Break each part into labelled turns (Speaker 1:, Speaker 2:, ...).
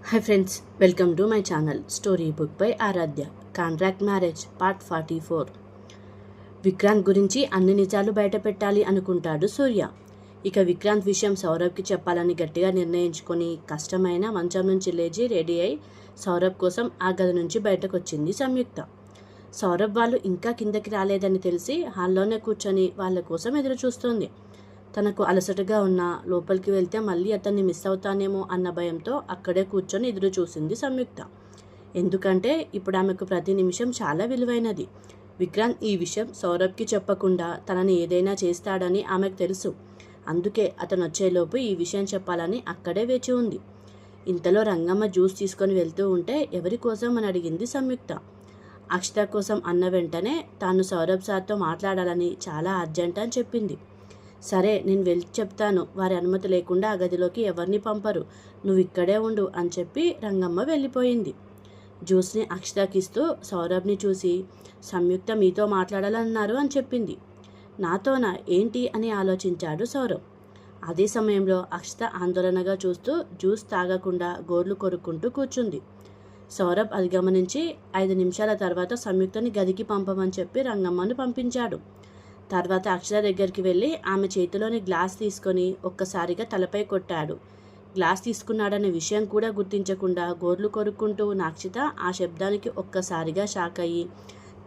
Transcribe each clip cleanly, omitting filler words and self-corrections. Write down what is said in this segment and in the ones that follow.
Speaker 1: Hi friends, welcome to my channel story book by Aaradhya. Contract marriage part 44. Vikrant గురించి అన్ని నిజాలు బయట పెట్టాలి అనుకుంటాడు సూర్య. ఇక విక్రాంత్ విషయం సౌరభ్కి చెప్పాలని గట్టిగా నిర్ణయించుకొని కష్టమైన మంచం నుంచి లేచి రెడీ అయి సౌరభ్ కోసం ఆ గది నుంచి బయటకు వచ్చింది సంయుక్త. సౌరభ్ వాళ్ళు ఇంకా కిందకి రాలేదని తెలిసి హాల్లోనే కూర్చొని వాళ్ళ కోసం ఎదురు చూస్తోంది. తనకు అలసటగా ఉన్న లోపలికి వెళ్తే మళ్ళీ అతన్ని మిస్ అవుతానేమో అన్న భయంతో అక్కడే కూర్చొని ఎదురు చూసింది సంయుక్త. ఎందుకంటే ఇప్పుడు ఆమెకు ప్రతి నిమిషం చాలా విలువైనది. విక్రాంత్ ఈ విషయం సౌరభ్కి చెప్పకుండా తనని ఏదైనా చేస్తాడని ఆమెకు తెలుసు. అందుకే అతను వచ్చేలోపు ఈ విషయం చెప్పాలని అక్కడే వేచి ఉంది. ఇంతలో రంగమ్మ జ్యూస్ తీసుకొని వెళ్తూ ఉంటే ఎవరి కోసం అని అడిగింది సంయుక్త. అక్షిత కోసం అన్న వెంటనే తాను సౌరభ్ సార్తో మాట్లాడాలని చాలా అర్జెంట్ అని చెప్పింది. సరే, నేను వెళ్ళి చెప్తాను, వారి అనుమతి లేకుండా ఆ గదిలోకి ఎవరిని పంపరు, నువ్వు ఇక్కడే ఉండు అని చెప్పి రంగమ్మ వెళ్ళిపోయింది. జ్యూస్ని అక్షతకిస్తూ సౌరభ్ని చూసి సంయుక్త మీతో మాట్లాడాలన్నారు అని చెప్పింది. నాతోనా ఏంటి అని ఆలోచించాడు సౌరభ్. అదే సమయంలో అక్షత ఆందోళనగా చూస్తూ జ్యూస్ తాగకుండా గోర్లు కొరుక్కుంటూ కూర్చుంది. సౌరభ్ అది గమనించి 5 నిమిషాల తర్వాత సంయుక్తని గదికి పంపమని చెప్పి రంగమ్మను పంపించాడు. తర్వాత అక్షర దగ్గరికి వెళ్ళి ఆమె చేతిలోని గ్లాస్ తీసుకొని ఒక్కసారిగా తలపై కొట్టాడు. గ్లాస్ తీసుకున్నాడనే విషయం కూడా గుర్తించకుండా గోర్లు కొరుక్కుంటూ ఉన్న అక్షిత ఆ శబ్దానికి ఒక్కసారిగా షాక్ అయ్యి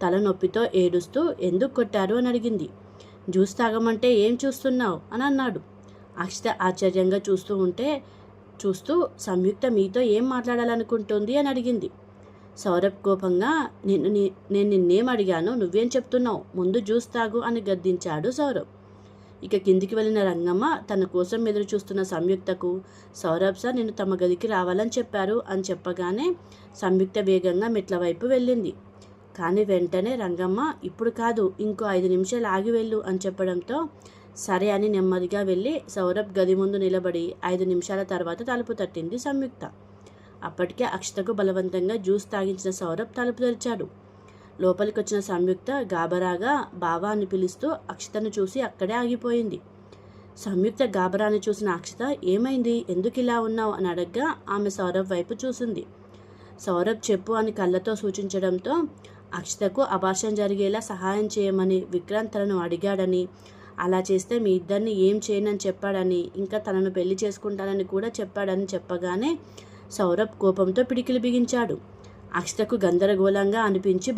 Speaker 1: తలనొప్పితో ఏడుస్తూ ఎందుకు కొట్టారు అని అడిగింది. జ్యూస్ తాగమంటే ఏం చూస్తున్నావు అని అన్నాడు. అక్షిత ఆశ్చర్యంగా చూస్తూ సంయుక్త మీతో ఏం మాట్లాడాలనుకుంటుంది అని అడిగింది. సౌరభ్ కోపంగా నేను నిన్నేం అడిగాను, నువ్వేం చెప్తున్నావు, ముందు జ్యూస్ తాగు అని గద్దించాడు సౌరభ్. ఇక కిందికి వెళ్ళిన రంగమ్మ తన కోసం ఎదురు చూస్తున్న సంయుక్తకు సౌరభ్ సార్ నిన్ను తమ గదికి రావాలని చెప్పారు అని చెప్పగానే సంయుక్త వేగంగా మెట్ల వైపు వెళ్ళింది. కానీ వెంటనే రంగమ్మ ఇప్పుడు కాదు, ఇంకో 5 నిమిషాలు ఆగి వెళ్ళు అని చెప్పడంతో సరే అని నెమ్మదిగా వెళ్ళి సౌరభ్ గది ముందు నిలబడి 5 నిమిషాల తర్వాత తలుపు తట్టింది సంయుక్త. అప్పటికే అక్షతకు బలవంతంగా జ్యూస్ తాగించిన సౌరభ్ తలుపు తెరిచాడు. లోపలికి వచ్చిన సంయుక్త గాబరాగా బావా అని పిలుస్తూ అక్షతను చూసి అక్కడే ఆగిపోయింది. సంయుక్త గాబరాని చూసిన అక్షత ఏమైంది, ఎందుకు ఇలా ఉన్నావు అని అడగ్గా ఆమె సౌరభ్ వైపు చూసింది. సౌరభ్ చెప్పు అని కళ్ళతో సూచించడంతో అక్షతకు అభాషం జరిగేలా సహాయం చేయమని విక్రాంత్ తనను అడిగాడని, అలా చేస్తే మీ ఇద్దరిని ఏం చేయనని చెప్పాడని, ఇంకా తనను పెళ్లి చేసుకుంటానని కూడా చెప్పాడని చెప్పగానే సౌరభ్ కోపంతో పిడికిలు బిగించాడు. అక్షతకు గందరగోళంగా అనిపించి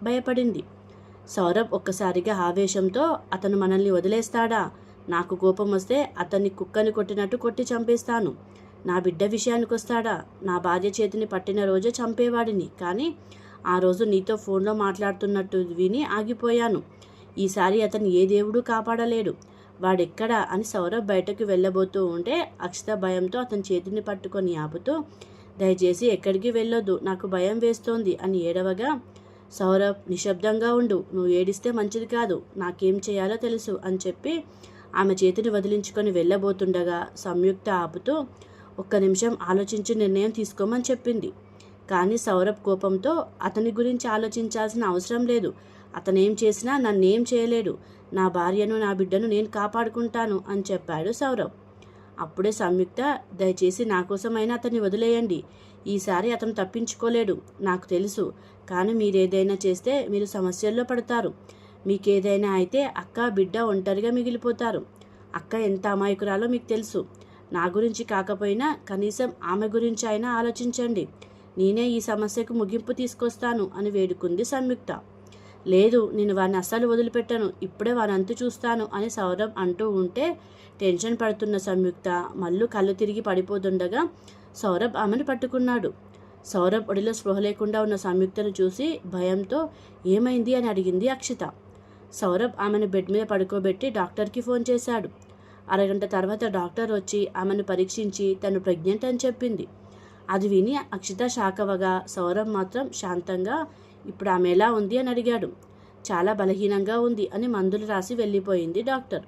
Speaker 1: భయపడింది. సౌరభ్ ఒక్కసారిగా ఆవేశంతో అతను మనల్ని వదిలేస్తాడా, నాకు కోపం వస్తే అతన్ని కుక్కని కొట్టినట్టు కొట్టి చంపేస్తాను, నా బిడ్డ విషయానికి వస్తాడా, నా భార్య చేతిని పట్టిన రోజే చంపేవాడిని, కానీ ఆ రోజు నీతో ఫోన్లో మాట్లాడుతున్నట్టు విని ఆగిపోయాను, ఈసారి అతను ఏ దేవుడు కాపాడలేడు, వాడెక్కడా అని సౌరభ్ బయటకు వెళ్ళబోతూ ఉంటే అక్షత భయంతో అతని చేతిని పట్టుకొని ఆపుతూ దయచేసి ఎక్కడికి వెళ్ళొద్దు, నాకు భయం వేస్తోంది అని ఏడవగా సౌరభ్ నిశ్శబ్దంగా ఉండు, నువ్వు ఏడిస్తే మంచిది కాదు, నాకేం చేయాలో తెలుసు అని చెప్పి ఆమె చేతిని వదిలించుకొని వెళ్ళబోతుండగా సంయుక్త ఆపుతూ 1 నిమిషం ఆలోచించి నిర్ణయం తీసుకోమని చెప్పింది. కానీ సౌరభ్ కోపంతో అతని గురించి ఆలోచించాల్సిన అవసరం లేదు, అతనేం చేసినా నన్నేం చేయలేడు, నా భార్యను నా బిడ్డను నేను కాపాడుకుంటాను అని చెప్పాడు సౌరభ్. అప్పుడే సంయుక్త దయచేసి నా కోసమైనా అతన్ని వదిలేయండి, ఈసారి అతను తప్పించుకోలేడు, నాకు తెలుసు, కానీ మీరేదైనా చేస్తే మీరు సమస్యల్లో పడతారు, మీకేదైనా అయితే అక్క బిడ్డ ఒంటరిగా మిగిలిపోతారు, అక్క ఎంత అమాయకురాలో మీకు తెలుసు, నా గురించి కాకపోయినా కనీసం ఆమె గురించి అయినా ఆలోచించండి, నేనే ఈ సమస్యకు ముగింపు తీసుకొస్తాను అని వేడుకుంది సంయుక్త. లేదు, నేను వారిని అస్సలు వదిలిపెట్టను, ఇప్పుడే వారి అంతు చూస్తాను అని సౌరభ్ అంటూ ఉంటే టెన్షన్ పడుతున్న సంయుక్త మళ్ళీ కళ్ళు తిరిగి పడిపోతుండగా సౌరభ్ ఆమెను పట్టుకున్నాడు. సౌరభ్ ఒడిలో స్పృహ లేకుండా ఉన్న సంయుక్తను చూసి భయంతో ఏమైంది అని అడిగింది అక్షిత. సౌరభ్ ఆమెను బెడ్ మీద పడుకోబెట్టి డాక్టర్కి ఫోన్ చేశాడు. అరగంట తర్వాత డాక్టర్ వచ్చి ఆమెను పరీక్షించి తను ప్రెగ్నెంట్ అని చెప్పింది. అది విని అక్షిత షాక్ అవ్వగా సౌరభ్ మాత్రం శాంతంగా ఇప్పుడు ఆమె ఎలా ఉంది అని అడిగాడు. చాలా బలహీనంగా ఉంది అని మందులు రాసి వెళ్ళిపోయింది డాక్టర్.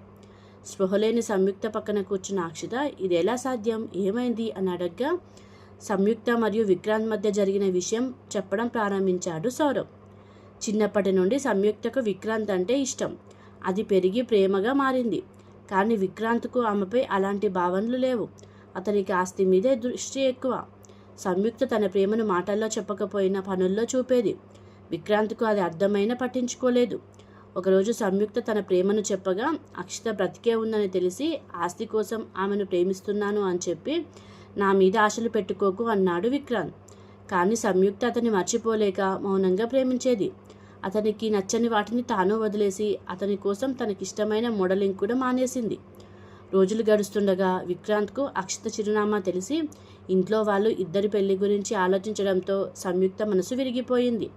Speaker 1: స్పృహలేని సంయుక్త పక్కన కూర్చున్న అక్షిత ఇది ఎలా సాధ్యం, ఏమైంది అని అడగ్గా సంయుక్త మరియు విక్రాంత్ మధ్య జరిగిన విషయం చెప్పడం ప్రారంభించాడు సౌరభ్. చిన్నప్పటి నుండి సంయుక్తకు విక్రాంత్ అంటే ఇష్టం, అది పెరిగి ప్రేమగా మారింది. కానీ విక్రాంత్కు ఆమెపై అలాంటి భావనలు లేవు, అతనికి ఆస్తి మీదే దృష్టి ఎక్కువ. సంయుక్త తన ప్రేమను మాటల్లో చెప్పకపోయినా పనుల్లో చూపేది. విక్రాంత్కు అది అర్థమైనా పట్టించుకోలేదు. ఒకరోజు సంయుక్త తన ప్రేమను చెప్పగా అక్షిత బ్రతికే ఉందని తెలిసి ఆస్తి కోసం ఆమెను ప్రేమిస్తున్నాను అని చెప్పి నా మీద ఆశలు పెట్టుకోకు అన్నాడు విక్రాంత్. కానీ సంయుక్త అతన్ని మర్చిపోలేక మౌనంగా ప్రేమించేది. అతనికి నచ్చని వాటిని తాను వదిలేసి అతని కోసం తనకిష్టమైన మోడలింగ్ కూడా మానేసింది. రోజులు గడుస్తుండగా విక్రాంత్కు అక్షిత చిరునామా తెలిసి ఇంట్లో వాళ్ళు ఇద్దరి పెళ్లి గురించి ఆలోచించడంతో సంయుక్త మనసు విరిగిపోయింది.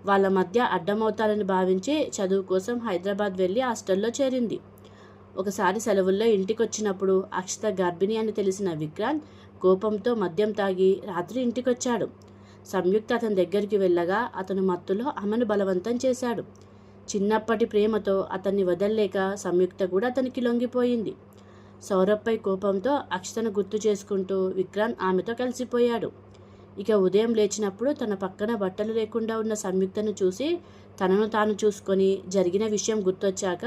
Speaker 1: వాళ్ళ మధ్య అడ్డమవుతారని భావించి చదువు కోసం హైదరాబాద్ వెళ్ళి హాస్టల్లో చేరింది. ఒకసారి సెలవుల్లో ఇంటికొచ్చినప్పుడు అక్షిత గర్భిణి అని తెలిసిన విక్రాంత్ కోపంతో మద్యం తాగి రాత్రి ఇంటికొచ్చాడు. సంయుక్త అతని దగ్గరికి వెళ్ళగా అతను మత్తులో ఆమెను బలవంతం చేశాడు. చిన్నప్పటి ప్రేమతో అతన్ని వదల్లేక సంయుక్త కూడా అతనికి లొంగిపోయింది. సౌరభ్పై కోపంతో అక్షతను గుర్తు చేసుకుంటూ విక్రాంత్ ఆమెతో కలిసిపోయాడు. ఇక ఉదయం లేచినప్పుడు తన పక్కన బట్టలు లేకుండా ఉన్న సంయుక్తను చూసి తనను తాను చూసుకొని జరిగిన విషయం గుర్తొచ్చాక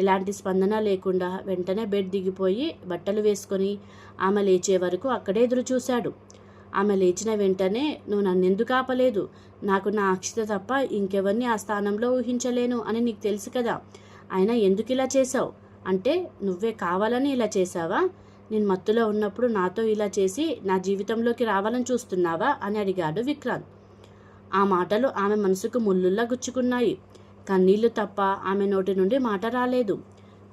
Speaker 1: ఎలాంటి స్పందన లేకుండా వెంటనే బెడ్ దిగిపోయి బట్టలు వేసుకొని ఆమె లేచే వరకు అక్కడే ఎదురు చూశాడు. ఆమె లేచిన వెంటనే నువ్వు నన్నెందుకు ఆపలేదు? నాకు నా అక్షిత తప్ప ఇంకెవరిని ఆ స్థానంలో ఊహించలేను అని నీకు తెలుసు కదా, అయినా ఎందుకు ఇలా చేసావు? అంటే నువ్వే కావాలని ఇలా చేసావా? నేను మత్తులో ఉన్నప్పుడు నాతో ఇలా చేసి నా జీవితంలోకి రావాలని చూస్తున్నావా అని అడిగాడు విక్రాంత్. ఆ మాటలు ఆమె మనసుకు ముళ్ళుల్లా గుచ్చుకున్నాయి. కన్నీళ్లు తప్ప ఆమె నోటి నుండి మాట రాలేదు.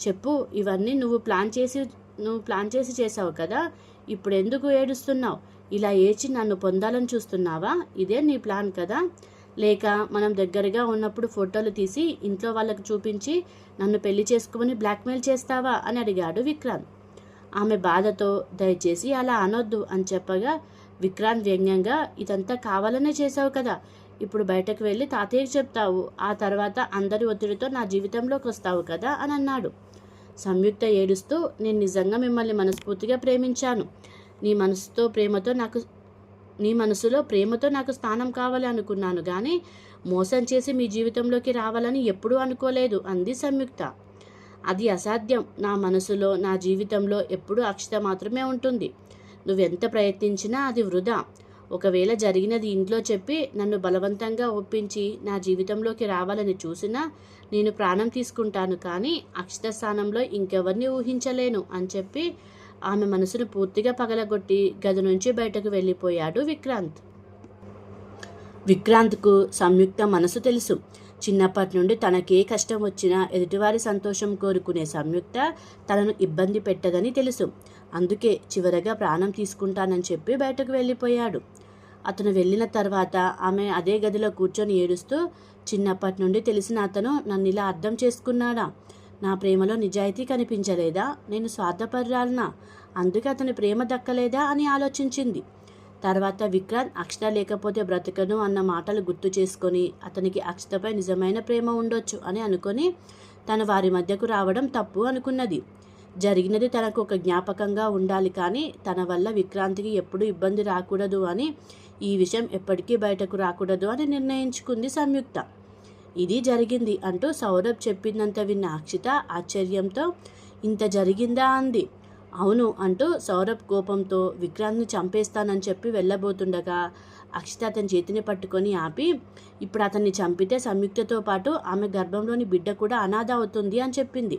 Speaker 1: చెప్పు, ఇవన్నీ నువ్వు ప్లాన్ చేసి చేసావు కదా, ఇప్పుడు ఎందుకు ఏడుస్తున్నావు? ఇలా ఏడ్చి నన్ను పొందాలని చూస్తున్నావా? ఇదే నీ ప్లాన్ కదా? లేక మనం దగ్గరగా ఉన్నప్పుడు ఫోటోలు తీసి ఇంట్లో వాళ్ళకు చూపించి నన్ను పెళ్లి చేసుకుని బ్లాక్మెయిల్ చేస్తావా అని అడిగాడు విక్రాంత్. ఆమె బాధతో దయచేసి అలా అనొద్దు అని చెప్పగా విక్రాంత్ వ్యంగ్యంగా ఇదంతా కావాలనే చేసావు కదా, ఇప్పుడు బయటకు వెళ్ళి తాతయ్యకి చెప్తావు, ఆ తర్వాత అందరి ఒత్తిడితో నా జీవితంలోకి వస్తావు కదా అని అన్నాడు. సంయుక్త ఏడుస్తూ నేను నిజంగా మిమ్మల్ని మనస్ఫూర్తిగా ప్రేమించాను. నీ మనసులో ప్రేమతో నాకు స్థానం కావాలి అనుకున్నాను, కానీ మోసం చేసి మీ జీవితంలోకి రావాలని ఎప్పుడూ అనుకోలేదు అంది సంయుక్త. అది అసాధ్యం. నా మనసులో నా జీవితంలో ఎప్పుడూ అక్షిత మాత్రమే ఉంటుంది. నువ్వెంత ప్రయత్నించినా అది వృధా. ఒకవేళ జరిగినది ఇంట్లో చెప్పి నన్ను బలవంతంగా ఒప్పించి నా జీవితంలోకి రావాలని చూసినా నేను ప్రాణం తీసుకుంటాను, కానీ అక్షిత స్థానంలో ఇంకెవరిని ఊహించలేను అని చెప్పి ఆమె మనసును పూర్తిగా పగలగొట్టి గది నుంచి బయటకు వెళ్ళిపోయాడు విక్రాంత్. విక్రాంత్కు సంయుక్త మనసు తెలుసు. చిన్నప్పటి నుండి తనకే కష్టం వచ్చినా ఎదుటివారి సంతోషం కోరుకునే సంయుక్త తనను ఇబ్బంది పెట్టదని తెలుసు. అందుకే చివరగా ప్రాణం తీసుకుంటానని చెప్పి బయటకు వెళ్ళిపోయాడు. అతను వెళ్ళిన తర్వాత ఆమె అదే గదిలో కూర్చొని ఏడుస్తూ చిన్నప్పటి నుండి తెలిసిన అతను నన్ను ఇలా అర్థం చేసుకున్నాడా? నా ప్రేమలో నిజాయితీ కనిపించలేదా? నేను స్వార్థపరురాలనా? అందుకే అతని ప్రేమ దక్కలేదా అని ఆలోచించింది. తర్వాత విక్రాంత్ అక్షిత లేకపోతే బ్రతకను అన్న మాటలు గుర్తు చేసుకొని అతనికి అక్షితపై నిజమైన ప్రేమ ఉండొచ్చు అని అనుకొని తన వారి మధ్యకు రావడం తప్పు అనుకున్నది. జరిగినది తనకు ఒక జ్ఞాపకంగా ఉండాలి, కానీ తన వల్ల విక్రాంత్కి ఎప్పుడూ ఇబ్బంది రాకూడదు అని, ఈ విషయం ఎప్పటికీ బయటకు రాకూడదు అని నిర్ణయించుకుంది సంయుక్త. ఇది జరిగింది అంటూ సౌరభ్ చెప్పిందంత విన్న అక్షిత ఆశ్చర్యంతో ఇంత జరిగిందా అంది. అవును అంటూ సౌరభ్ కోపంతో విక్రాంత్ని చంపేస్తానని చెప్పి వెళ్ళబోతుండగా అక్షిత అతని చేతిని పట్టుకొని ఆపి, ఇప్పుడు అతన్ని చంపితే సంయుక్తతో పాటు ఆమె గర్భంలోని బిడ్డ కూడా అనాథ అవుతుంది అని చెప్పింది.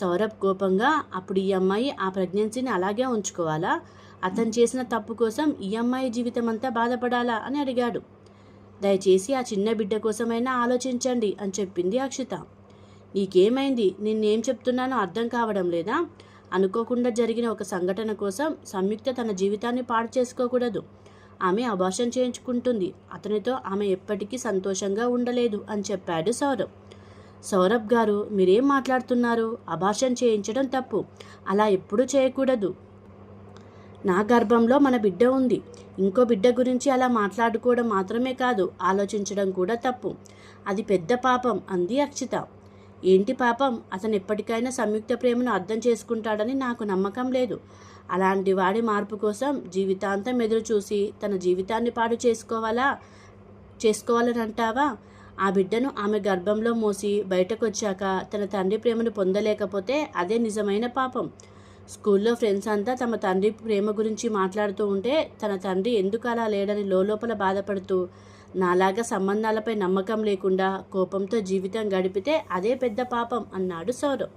Speaker 1: సౌరభ్ కోపంగా, అప్పుడు ఈ అమ్మాయి ఆ ప్రెగ్నెన్సీని అలాగే ఉంచుకోవాలా? అతను చేసిన తప్పు కోసం ఈ అమ్మాయి జీవితం అంతా బాధపడాలా అని అడిగాడు. దయచేసి ఆ చిన్న బిడ్డ కోసమైనా ఆలోచించండి అని చెప్పింది అక్షిత. నీకేమైంది? నిన్నేం చెప్తున్నానో అర్థం కావడం లేదా? అనుకోకుండా జరిగిన ఒక సంఘటన కోసం సంయుక్త తన జీవితాన్ని పాడు చేసుకోకూడదు. ఆమె అబార్షన్ చేయించుకుంటుంది. అతనితో ఆమె ఎప్పటికీ సంతోషంగా ఉండలేదు అని చెప్పాడు సౌరభ్. సౌరభ్ గారు, మీరేం మాట్లాడుతున్నారు? అబార్షన్ చేయించడం తప్పు. అలా ఎప్పుడూ చేయకూడదు. నా గర్భంలో మన బిడ్డ ఉంది. ఇంకో బిడ్డ గురించి అలా మాట్లాడుకోవడం మాత్రమే కాదు, ఆలోచించడం కూడా తప్పు. అది పెద్ద పాపం అంది అక్షిత. ఏంటి పాపం? అతను ఎప్పటికైనా సంయుక్త ప్రేమను అర్థం చేసుకుంటాడని నాకు నమ్మకం లేదు. అలాంటి వాడి మార్పు కోసం జీవితాంతం ఎదురు చూసి తన జీవితాన్ని పాడు చేసుకోవాలని అంటావా? ఆ బిడ్డను ఆమె గర్భంలో మోసి బయటకు వచ్చాక తన తండ్రి ప్రేమను పొందలేకపోతే అదే నిజమైన పాపం. స్కూల్లో ఫ్రెండ్స్ అంతా తమ తండ్రి ప్రేమ గురించి మాట్లాడుతూ ఉంటే తన తండ్రి ఎందుకు అలా లేడని లోపల బాధపడుతూ నాలాగా సంబంధాలపై నమ్మకం లేకుండా కోపంతో జీవితం గడిపితే అదే పెద్ద పాపం అన్నాడు సౌరవ్.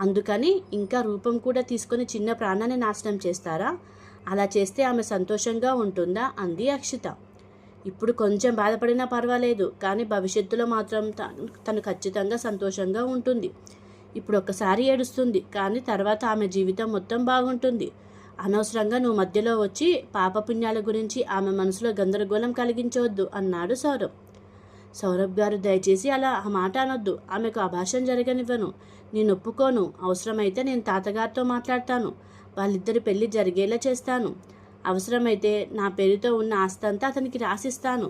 Speaker 1: అందుకని ఇంకా రూపం కూడా తీసుకొని చిన్న ప్రాణాన్ని నాశనం చేస్తారా? అలా చేస్తే ఆమె సంతోషంగా ఉంటుందా అంది అక్షిత. ఇప్పుడు కొంచెం బాధపడినా పర్వాలేదు, కానీ భవిష్యత్తులో మాత్రం తను ఖచ్చితంగా సంతోషంగా ఉంటుంది. ఇప్పుడు ఒక్కసారి ఏడుస్తుంది, కానీ తర్వాత ఆమె జీవితం మొత్తం బాగుంటుంది. అనవసరంగా నువ్వు మధ్యలో వచ్చి పాపపుణ్యాల గురించి ఆమె మనసులో గందరగోళం కలిగించవద్దు అన్నాడు సౌరవ్. సౌరభ్ గారు, దయచేసి అలా ఆ మాట అనొద్దు. ఆమెకు అభాషం జరగనివ్వను. నేను ఒప్పుకోను. అవసరమైతే నేను తాతగారితో మాట్లాడతాను. వాళ్ళిద్దరి పెళ్లి జరిగేలా చేస్తాను. అవసరమైతే నా పేరుతో ఉన్న ఆస్తి అంతా అతనికి రాసిస్తాను.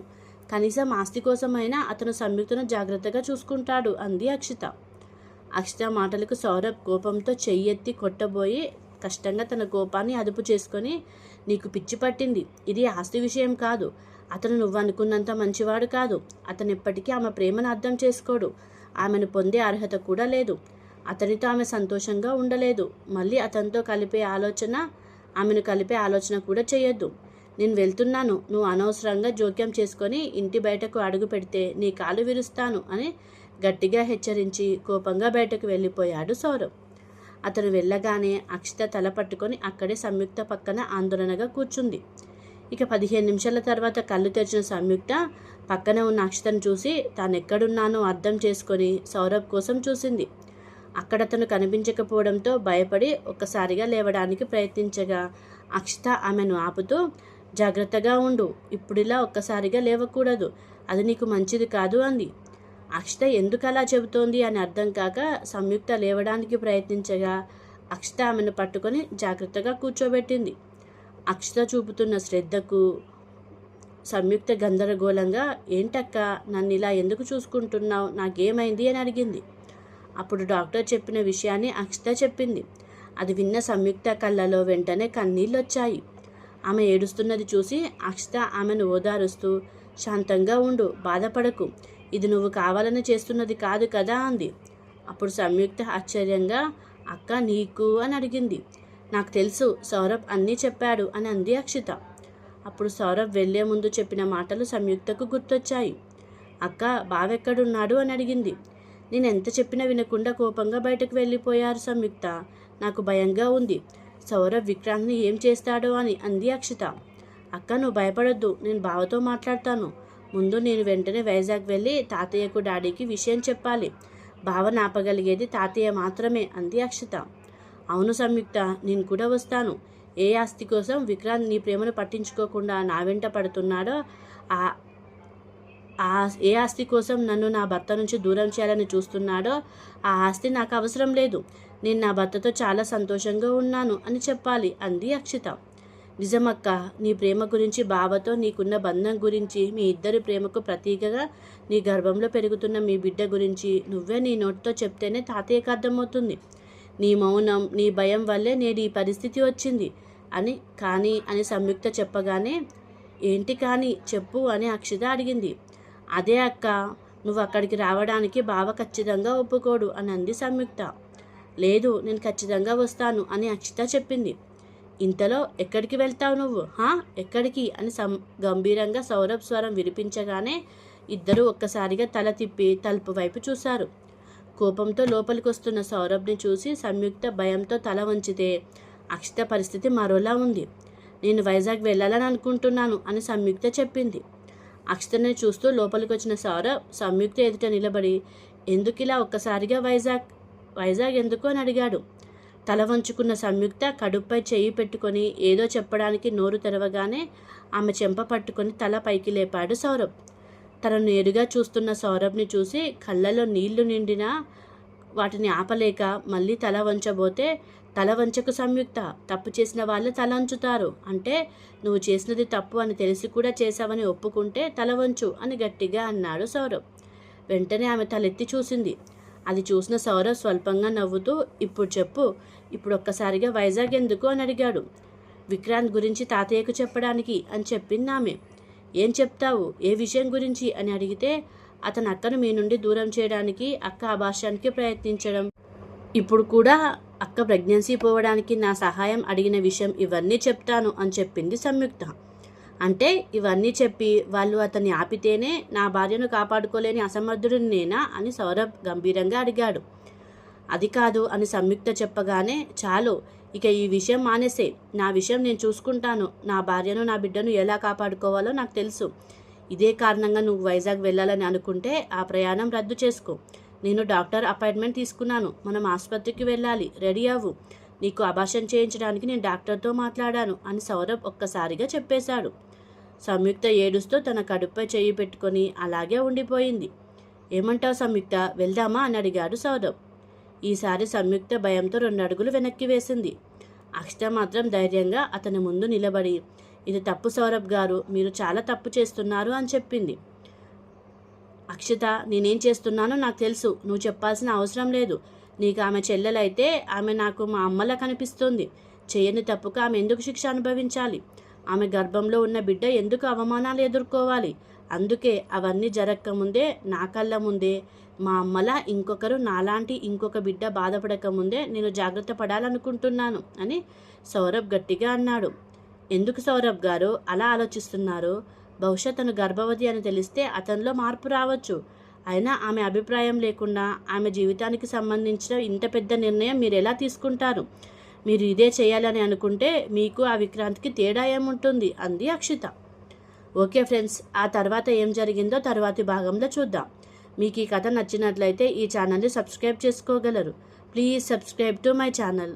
Speaker 1: కనీసం ఆస్తి కోసమైనా అతను సంయుక్తను జాగ్రత్తగా చూసుకుంటాడు అంది అక్షిత. అక్షిత మాటలకు సౌరభ్ కోపంతో చెయ్యెత్తి కొట్టబోయి కష్టంగా తన కోపాన్ని అదుపు చేసుకొని, నీకు పిచ్చి పట్టింది. ఇది ఆస్తి విషయం కాదు. అతను నువ్వు అనుకున్నంత మంచివాడు కాదు. అతను ఎప్పటికీ ఆమె ప్రేమను అర్థం చేసుకోడు. ఆమెను పొందే అర్హత కూడా లేదు. అతనితో ఆమె సంతోషంగా ఉండలేదు. మళ్ళీ అతనితో ఆమెను కలిపే ఆలోచన కూడా చేయొద్దు. నేను వెళ్తున్నాను. నువ్వు అనవసరంగా జోక్యం చేసుకొని ఇంటి బయటకు అడుగు పెడితే నీ కాలు విరుస్తాను అని గట్టిగా హెచ్చరించి కోపంగా బయటకు వెళ్ళిపోయాడు సౌరవ్. అతను వెళ్ళగానే అక్షిత తల పట్టుకొని అక్కడే సంయుక్త పక్కన ఆందోళనగా కూర్చుంది. ఇక 15 నిమిషాల తర్వాత కళ్ళు తెరిచిన సంయుక్త పక్కన ఉన్న అక్షితను చూసి తానెక్కడున్నానో అర్థం చేసుకొని సౌరభ్ కోసం చూసింది. అక్కడ తను కనిపించకపోవడంతో భయపడి ఒక్కసారిగా లేవడానికి ప్రయత్నించగా అక్షిత ఆమెను ఆపుతూ, జాగ్రత్తగా ఉండు. ఇప్పుడిలా ఒక్కసారిగా లేవకూడదు. అది నీకు మంచిది కాదు అంది. అక్షిత ఎందుకు అలా చెబుతోంది అని అర్థం కాక సంయుక్త లేవడానికి ప్రయత్నించగా అక్షిత ఆమెను పట్టుకొని జాగ్రత్తగా కూర్చోబెట్టింది. అక్షిత చూపుతున్న శ్రద్ధకు సంయుక్త గందరగోళంగా, ఏంటక్క నన్ను ఇలా ఎందుకు చూసుకుంటున్నావు? నాకేమైంది అని అడిగింది. అప్పుడు డాక్టర్ చెప్పిన విషయాన్ని అక్షిత చెప్పింది. అది విన్న సంయుక్త కళ్ళలో వెంటనే కన్నీళ్ళు వచ్చాయి. ఆమె ఏడుస్తున్నది చూసి అక్షిత ఆమెను ఓదారుస్తూ, శాంతంగా ఉండు, బాధపడకు. ఇది నువ్వు కావాలని చేస్తున్నది కాదు కదా అంది. అప్పుడు సంయుక్త ఆశ్చర్యంగా, అక్క నీకు అని అడిగింది. నాకు తెలుసు, సౌరభ్ అన్నీ చెప్పాడు అని అంది అక్షిత. అప్పుడు సౌరభ్ వెళ్లే ముందు చెప్పిన మాటలు సంయుక్తకు గుర్తొచ్చాయి. అక్క బావెక్కడున్నాడు అని అడిగింది. నేను ఎంత చెప్పినా వినకుండా కోపంగా బయటకు వెళ్ళిపోయారు సంయుక్త. నాకు భయంగా ఉంది. సౌరభ్ విక్రాంత్ని ఏం చేస్తాడో అని అంది అక్షిత. అక్క నువ్వు భయపడొద్దు, నేను బావతో మాట్లాడతాను. ముందు నేను వెంటనే వైజాగ్ వెళ్ళి తాతయ్యకు డాడీకి విషయం చెప్పాలి. బావను ఆపగలిగేది తాతయ్య మాత్రమే అంది అక్షిత. అవును సంయుక్త, నేను కూడా వస్తాను. ఏ ఆస్తి కోసం విక్రాంత్ నీ ప్రేమను పట్టించుకోకుండా నా వెంట పడుతున్నాడో, ఏ ఆస్తి కోసం నన్ను నా భర్త నుంచి దూరం చేయాలని చూస్తున్నాడో ఆ ఆస్తి నాకు అవసరం లేదు. నేను నా భర్తతో చాలా సంతోషంగా ఉన్నాను అని చెప్పాలి అంది అక్షిత. నిజమక్క, నీ ప్రేమ గురించి, బావతో నీకున్న బంధం గురించి, మీ ఇద్దరి ప్రేమకు ప్రతీకగా నీ గర్భంలో పెరుగుతున్న మీ బిడ్డ గురించి నువ్వే నీ నోటితో చెప్తేనే తాతయ్యకు అర్థమవుతుంది. నీ మౌనం, నీ భయం వల్లే నేడు ఈ పరిస్థితి వచ్చింది అని సంయుక్త చెప్పగానే, ఏంటి కానీ చెప్పు అని అక్షిత అడిగింది. అదే అక్క, నువ్వు అక్కడికి రావడానికి బావ ఖచ్చితంగా ఒప్పుకోడు అని అంది సంయుక్త. లేదు, నేను ఖచ్చితంగా వస్తాను అని అక్షిత చెప్పింది. ఇంతలో ఎక్కడికి వెళ్తావు నువ్వు? ఎక్కడికి అని గంభీరంగా సౌరభ్ స్వరం వినిపించగానే ఇద్దరూ ఒక్కసారిగా తల తిప్పి తలుపు వైపు చూశారు. కోపంతో లోపలికి వస్తున్న సౌరభ్ని చూసి సంయుక్త భయంతో తల వంచితే అక్షిత పరిస్థితి మరోలా ఉంది. నేను వైజాగ్ వెళ్ళాలని అనుకుంటున్నాను అని సంయుక్త చెప్పింది. అక్షితని చూస్తూ లోపలికి వచ్చిన సౌరభ్ సంయుక్త ఎదుట నిలబడి, ఎందుకు ఇలా ఒక్కసారిగా వైజాగ్ ఎందుకు అని అడిగాడు. తల వంచుకున్న సంయుక్త కడుపుపై చెయ్యి పెట్టుకొని ఏదో చెప్పడానికి నోరు తెరవగానే ఆమె చెంప పట్టుకొని తల పైకి లేపాడు సౌరభ్. తనను నేరుగా చూస్తున్న సౌరభ్ని చూసి కళ్ళలో నీళ్లు నిండినా వాటిని ఆపలేక మళ్ళీ తల వంచబోతే, తల వంచకు సంయుక్త, తప్పు చేసిన వాళ్ళు తల వంచుతారు. అంటే నువ్వు చేసినది తప్పు అని తెలిసి కూడా చేశావని ఒప్పుకుంటే తల వంచు అని గట్టిగా అన్నాడు సౌరభ్. వెంటనే ఆమె తలెత్తి చూసింది. అది చూసిన సౌరభ్ స్వల్పంగా నవ్వుతూ, ఇప్పుడు చెప్పు, ఇప్పుడు ఒక్కసారిగా వైజాగ్ ఎందుకు అని అడిగాడు. విక్రాంత్ గురించి తాతయ్యకు చెప్పడానికి అని చెప్పింది ఆమె. ఏం చెప్తావు? ఏ విషయం గురించి అని అడిగితే, అతను అక్కను మీ నుండి దూరం చేయడానికి, అక్క ఆభాషానికి ప్రయత్నించడం, ఇప్పుడు కూడా అక్క ప్రెగ్నెన్సీ పోవడానికి నా సహాయం అడిగిన విషయం ఇవన్నీ చెప్తాను అని చెప్పింది సంయుక్త. అంటే ఇవన్నీ చెప్పి వాళ్ళు అతన్ని ఆపితేనే నా భార్యను కాపాడుకోలేని అసమర్థుడు నేనా అని సౌరభ్ గంభీరంగా అడిగాడు. అది కాదు అని సంయుక్త చెప్పగానే, చాలు ఇక ఈ విషయం మానేసే, నా విషయం నేను చూసుకుంటాను, నా భార్యను నా బిడ్డను ఎలా కాపాడుకోవాలో నాకు తెలుసు. ఇదే కారణంగా నువ్వు వైజాగ్ వెళ్ళాలని అనుకుంటే ఆ ప్రయాణం రద్దు చేసుకో. నేను డాక్టర్ అపాయింట్మెంట్ తీసుకున్నాను, మనం ఆసుపత్రికి వెళ్ళాలి, రెడీ అవ్వు. నీకు అబార్షన్ చేయించడానికి నేను డాక్టర్తో మాట్లాడాను అని సౌరభ్ ఒక్కసారిగా చెప్పేశాడు. సంయుక్త ఏడుస్తూ తన కడుపుపై చెయ్యి పెట్టుకొని అలాగే ఉండిపోయింది. ఏమంటావు సంయుక్త, వెళ్దామా అని అడిగాడు సౌరభ్. ఈసారి సంయుక్త భయంతో 2 అడుగులు వెనక్కి వేసింది. అక్షిత మాత్రం ధైర్యంగా అతని ముందు నిలబడి, ఇది తప్పు సౌరభ్ గారు, మీరు చాలా తప్పు చేస్తున్నారు అని చెప్పింది. అక్షిత, నేనేం చేస్తున్నానో నాకు తెలుసు, నువ్వు చెప్పాల్సిన అవసరం లేదు. నీకు ఆమె చెల్లెలైతే ఆమె నాకు మా అమ్మలా కనిపిస్తుంది. చేయని తప్పుకు ఆమె ఎందుకు శిక్ష అనుభవించాలి? ఆమె గర్భంలో ఉన్న బిడ్డ ఎందుకు అవమానాలు ఎదుర్కోవాలి? అందుకే అవన్నీ జరగకముందే నా కళ్ళ ముందే మా అమ్మలా ఇంకొకరు నాలాంటి ఇంకొక బిడ్డ బాధపడకముందే నేను జాగ్రత్త పడాలనుకుంటున్నాను అని సౌరభ్ గట్టిగా అన్నాడు. ఎందుకు సౌరభ్ గారు అలా ఆలోచిస్తున్నారు? బహుశా తను గర్భవతి అని తెలిస్తే అతనిలో మార్పు రావచ్చు. అయినా ఆమె అభిప్రాయం లేకుండా ఆమె జీవితానికి సంబంధించిన ఇంత పెద్ద నిర్ణయం మీరు ఎలా తీసుకుంటారు? మీరు ఇదే చేయాలని అనుకుంటే మీకు ఆ విక్రాంత్కి తేడా ఏముంటుంది అంది అక్షిత. ఓకే ఫ్రెండ్స్, ఆ తర్వాత ఏం జరిగిందో తర్వాతి భాగంలో చూద్దాం. మీకు ఈ కథ నచ్చినట్లయితే ఈ ఛానల్ని సబ్స్క్రైబ్ చేసుకోగలరు. Please subscribe to my channel.